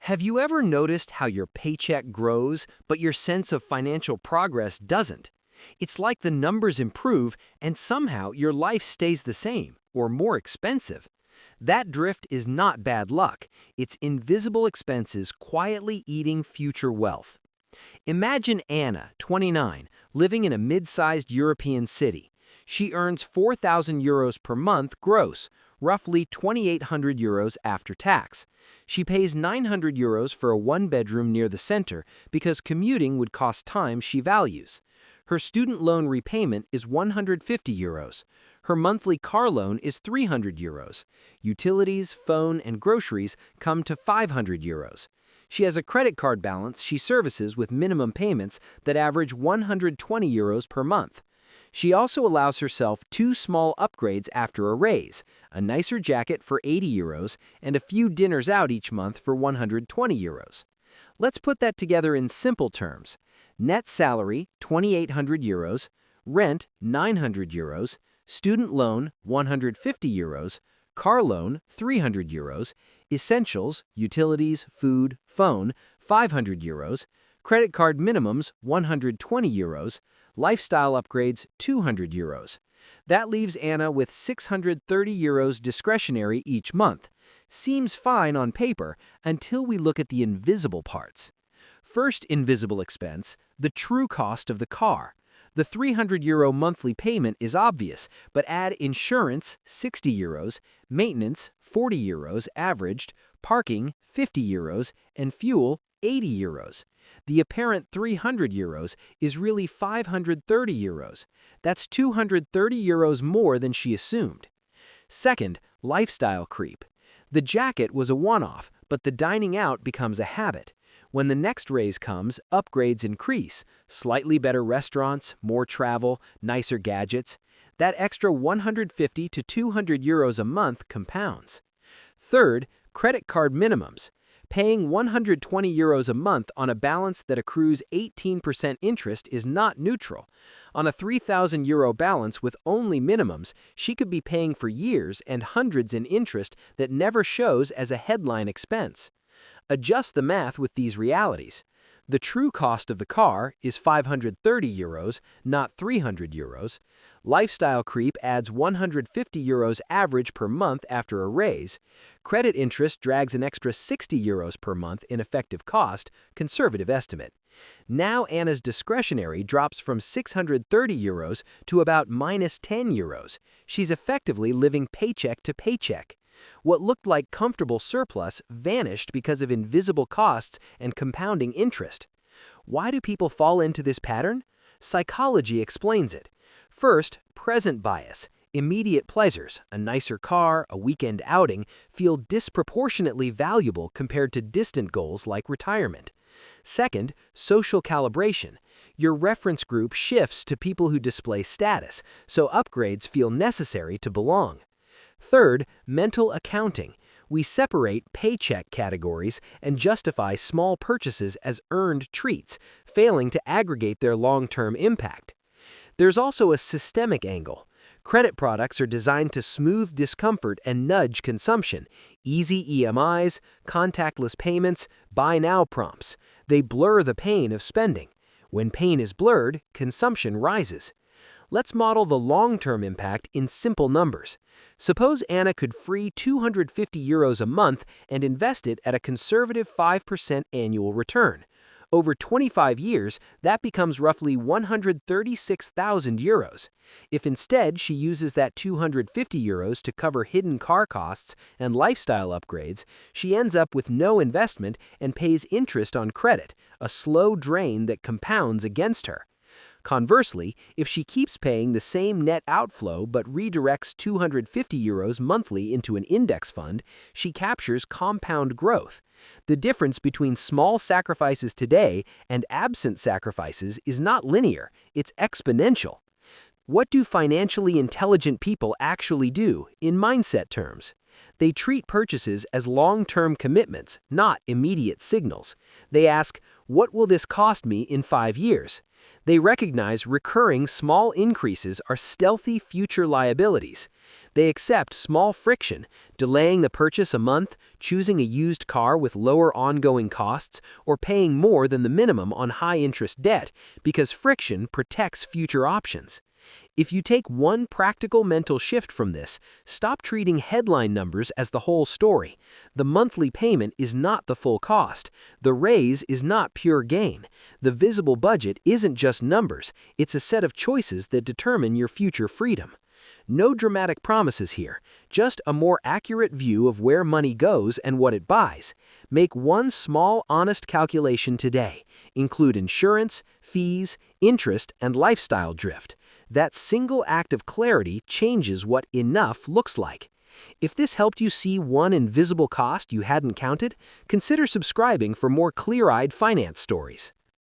Have you ever noticed how your paycheck grows, but your sense of financial progress doesn't? It's like the numbers improve and somehow your life stays the same or more expensive. That drift is not bad luck. It's invisible expenses quietly eating future wealth. Imagine Anna, 29, living in a mid-sized European city. She earns €4,000 per month gross, roughly €2,800 after tax. She pays €900 for a one-bedroom near the center because commuting would cost time she values. Her student loan repayment is €150. Her monthly car loan is €300. Utilities, phone, and groceries come to €500. She has a credit card balance she services with minimum payments that average €120 per month. She also allows herself two small upgrades after a raise, a nicer jacket for €80 and a few dinners out each month for €120. Let's put that together in simple terms. Net salary, €2,800, rent, €900, student loan, €150, car loan, €300, essentials, utilities, food, phone, €500, credit card minimums, €120, lifestyle upgrades, €200. That leaves Anna with €630 discretionary each month. Seems fine on paper until we look at the invisible parts. First invisible expense, the true cost of the car. The €300 monthly payment is obvious, but add insurance, €60, maintenance, €40 averaged, parking, €50, and fuel, €80. The apparent €300 is really €530. That's €230 more than she assumed. Second, lifestyle creep. The jacket was a one-off, but the dining out becomes a habit. When the next raise comes, upgrades increase. Slightly better restaurants, more travel, nicer gadgets. That extra €150 to €200 a month compounds. Third, credit card minimums. Paying €120 a month on a balance that accrues 18% interest is not neutral. On a €3,000 balance with only minimums, she could be paying for years and hundreds in interest that never shows as a headline expense. Adjust the math with these realities. The true cost of the car is €530, not €300. Lifestyle creep adds €150 average per month after a raise. Credit interest drags an extra €60 per month in effective cost, conservative estimate. Now Anna's discretionary drops from €630 to about -€10. She's effectively living paycheck to paycheck. What looked like comfortable surplus vanished because of invisible costs and compounding interest. Why do people fall into this pattern? Psychology explains it. First, present bias. Immediate pleasures, a nicer car, a weekend outing, feel disproportionately valuable compared to distant goals like retirement. Second, social calibration. Your reference group shifts to people who display status, so upgrades feel necessary to belong. Third, mental accounting. We separate paycheck categories and justify small purchases as earned treats, failing to aggregate their long-term impact. There's also a systemic angle. Credit products are designed to smooth discomfort and nudge consumption. Easy EMIs, contactless payments, buy now prompts. They blur the pain of spending. When pain is blurred, consumption rises. Let's model the long-term impact in simple numbers. Suppose Anna could free €250 a month and invest it at a conservative 5% annual return. Over 25 years, that becomes roughly €136,000. If instead she uses that €250 to cover hidden car costs and lifestyle upgrades, she ends up with no investment and pays interest on credit, a slow drain that compounds against her. Conversely, if she keeps paying the same net outflow but redirects €250 monthly into an index fund, she captures compound growth. The difference between small sacrifices today and absent sacrifices is not linear, it's exponential. What do financially intelligent people actually do in mindset terms? They treat purchases as long-term commitments, not immediate signals. They ask, what will this cost me in 5 years? They recognize recurring small increases are stealthy future liabilities. They accept small friction, delaying the purchase a month, choosing a used car with lower ongoing costs, or paying more than the minimum on high-interest debt because friction protects future options. If you take one practical mental shift from this, stop treating headline numbers as the whole story. The monthly payment is not the full cost. The raise is not pure gain. The visible budget isn't just numbers, it's a set of choices that determine your future freedom. No dramatic promises here, just a more accurate view of where money goes and what it buys. Make one small, honest calculation today. Include insurance, fees, interest, and lifestyle drift. That single act of clarity changes what enough looks like. If this helped you see one invisible cost you hadn't counted, consider subscribing for more clear-eyed finance stories.